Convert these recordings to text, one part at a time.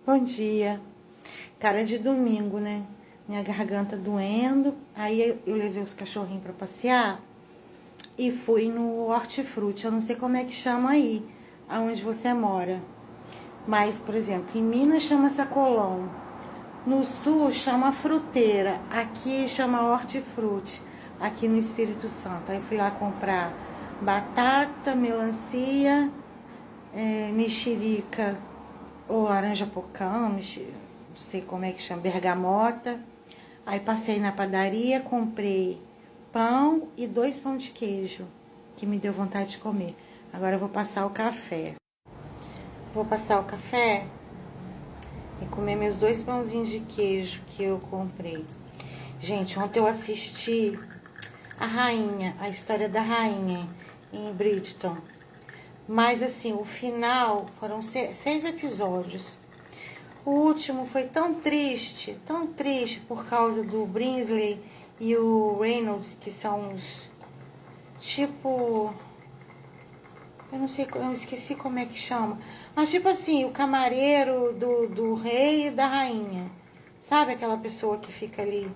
Bom dia. Cara, de domingo, né? Minha garganta doendo. Aí eu levei os cachorrinhos pra passear e fui no hortifruti. Eu não sei como é que chama aí, aonde você mora. Mas, por exemplo, em Minas chama sacolão. No sul chama fruteira. Aqui chama hortifruti. Aqui no Espírito Santo. Aí fui lá comprar batata, melancia, mexerica ou laranja-pocã, não sei como é que chama, bergamota. Aí passei na padaria, comprei pão e 2 pão de queijo, que me deu vontade de comer. Agora eu vou passar o café. Vou passar o café e comer meus 2 pãozinhos de queijo que eu comprei. Gente, ontem eu assisti a história da rainha em Bridgerton. Mas assim, o final foram 6 episódios. O último foi tão triste por causa do Brinsley e o Reynolds, que são os tipo, eu não sei, eu esqueci como é que chama, mas tipo assim, o camareiro do rei e da rainha. Sabe aquela pessoa que fica ali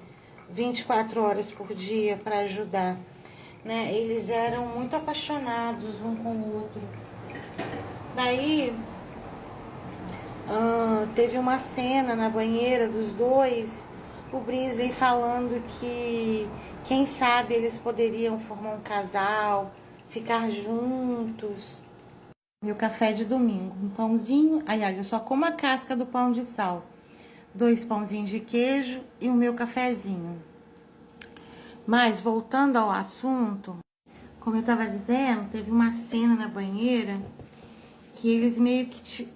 24 horas por dia para ajudar, né? Eles eram muito apaixonados um com o outro. Daí teve uma cena na banheira dos dois, o Brinsley falando que quem sabe eles poderiam formar um casal, ficar juntos. Meu café de domingo, um pãozinho, aliás, eu só como a casca do pão de sal, 2 pãozinhos de queijo e o meu cafezinho. Mas voltando ao assunto, como eu tava dizendo, teve uma cena na banheira que eles meio que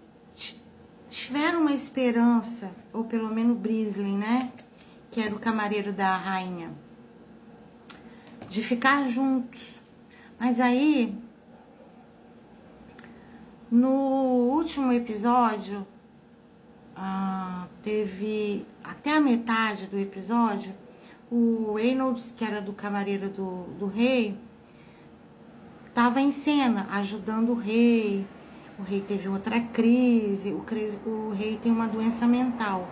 tiveram uma esperança, ou pelo menos Brinsley, né? Que era o camareiro da rainha, de ficar juntos. Mas aí, no último episódio, teve até a metade do episódio, o Reynolds, que era do camareiro do rei, estava em cena, ajudando o rei. O rei teve outra crise, o rei tem uma doença mental.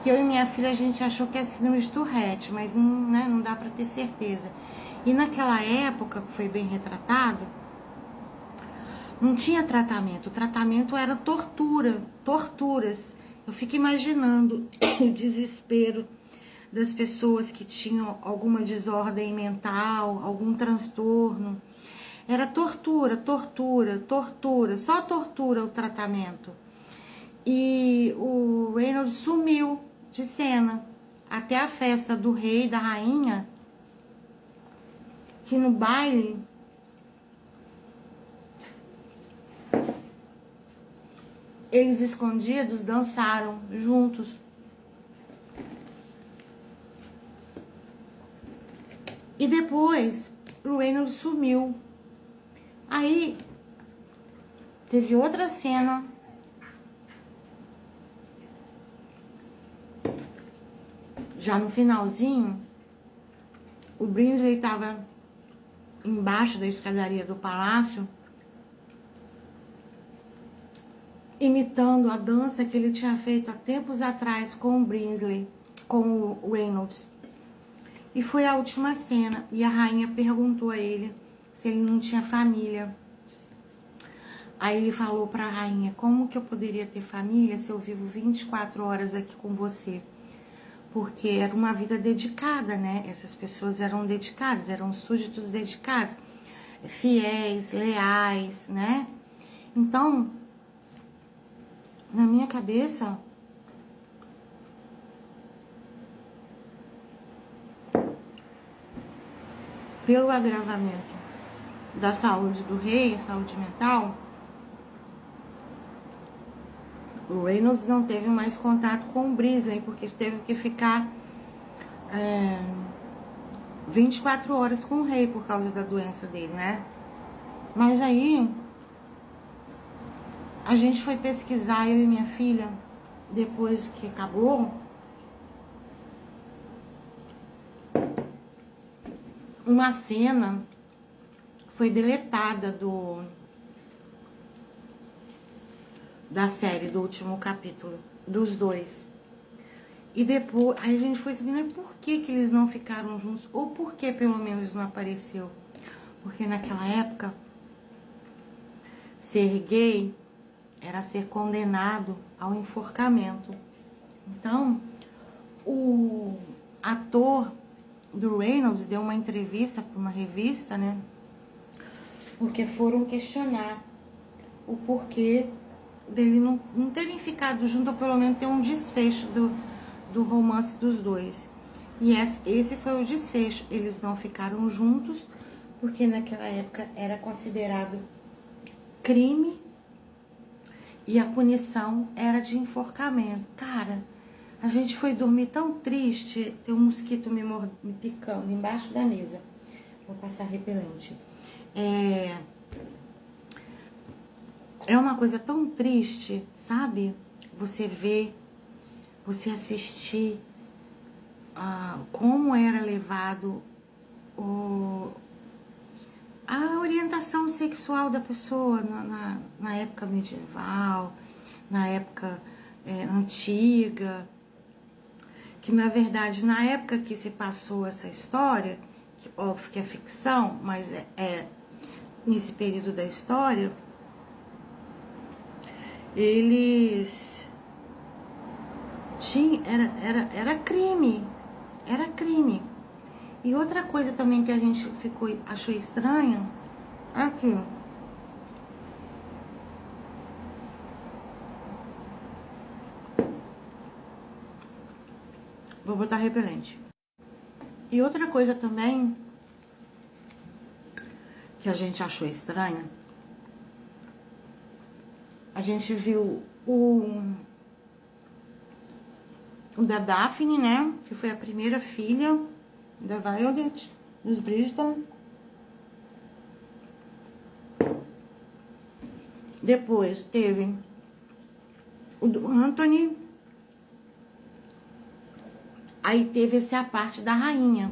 Que eu e minha filha, a gente achou que era síndrome de Tourette, mas não, né, não dá para ter certeza. E naquela época, que foi bem retratado, não tinha tratamento. O tratamento era torturas. Eu fico imaginando o desespero das pessoas que tinham alguma desordem mental, algum transtorno. Era tortura, só tortura o tratamento. E o Reynolds sumiu de cena até a festa do rei e da rainha, que no baile eles escondidos dançaram juntos. E depois o Reynolds sumiu. Aí teve outra cena já no finalzinho. O Brinsley estava embaixo da escadaria do palácio, imitando a dança que ele tinha feito há tempos atrás com o Brinsley, com o Reynolds. E foi a última cena, e a rainha perguntou a ele se ele não tinha família. Aí ele falou para a rainha: como que eu poderia ter família se eu vivo 24 horas aqui com você? Porque era uma vida dedicada, né? Essas pessoas eram dedicadas, eram súditos dedicados, fiéis, leais, né? Então, na minha cabeça, pelo agravamento da saúde do rei, saúde mental, o Reynolds não teve mais contato com o Brinsley, porque teve que ficar 24 horas com o rei por causa da doença dele, né? Mas aí, a gente foi pesquisar, eu e minha filha, depois que acabou, uma cena foi deletada da série, do último capítulo, dos dois. E depois, aí a gente foi sabendo por que eles não ficaram juntos, ou por que pelo menos não apareceu. Porque naquela época, ser gay era ser condenado ao enforcamento. Então, o ator do Reynolds deu uma entrevista para uma revista, né? Porque foram questionar o porquê dele não terem ficado junto, ou pelo menos ter um desfecho do romance dos dois. E esse foi o desfecho. Eles não ficaram juntos, porque naquela época era considerado crime e a punição era de enforcamento. Cara, a gente foi dormir tão triste, tem um mosquito me picando embaixo da mesa. Vou passar repelente. É uma coisa tão triste, sabe? Você ver, você assistir como era levado a orientação sexual da pessoa na época medieval, na época antiga. Que, na verdade, na época que se passou essa história, que, óbvio que é ficção, mas nesse período da história, eles tinham, era crime, era crime. E outra coisa também que a gente achou estranho, aqui, vou botar repelente. E outra coisa também que a gente achou estranha, a gente viu o da Daphne, né? Que foi a primeira filha da Violet, dos Bridgerton. Depois teve o do Anthony. Aí teve essa parte da rainha.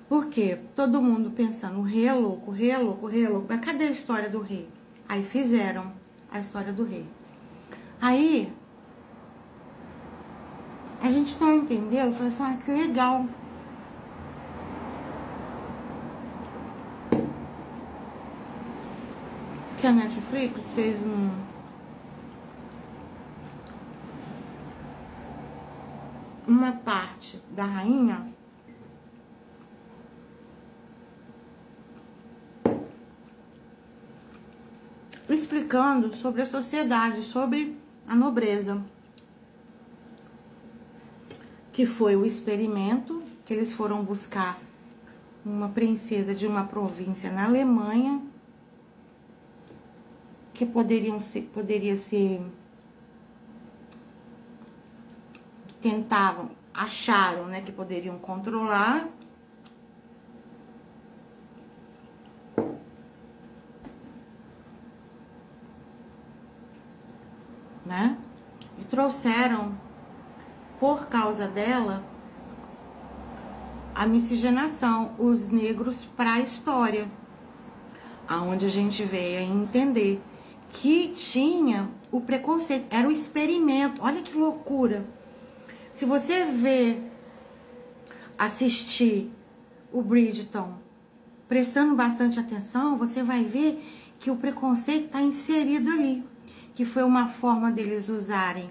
Por quê? Todo mundo pensando, o rei é louco, o rei é louco, o rei é louco. Mas cadê a história do rei? Aí fizeram a história do rei. Aí, a gente não entendeu, falou assim, que legal. Que a Netflix fez uma parte da rainha explicando sobre a sociedade, sobre a nobreza, que foi o experimento que eles foram buscar uma princesa de uma província na Alemanha, que poderia ser, acharam, né, que poderiam controlar. Né? E trouxeram, por causa dela, a miscigenação, os negros para a história, aonde a gente veio a entender que tinha o preconceito, era o experimento. Olha que loucura. Se você assistir o Bridgerton prestando bastante atenção, você vai ver que o preconceito está inserido ali, que foi uma forma deles usarem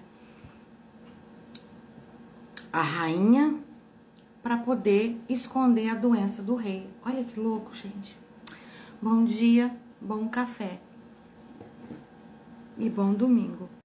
a rainha para poder esconder a doença do rei. Olha que louco, gente. Bom dia, bom café e bom domingo.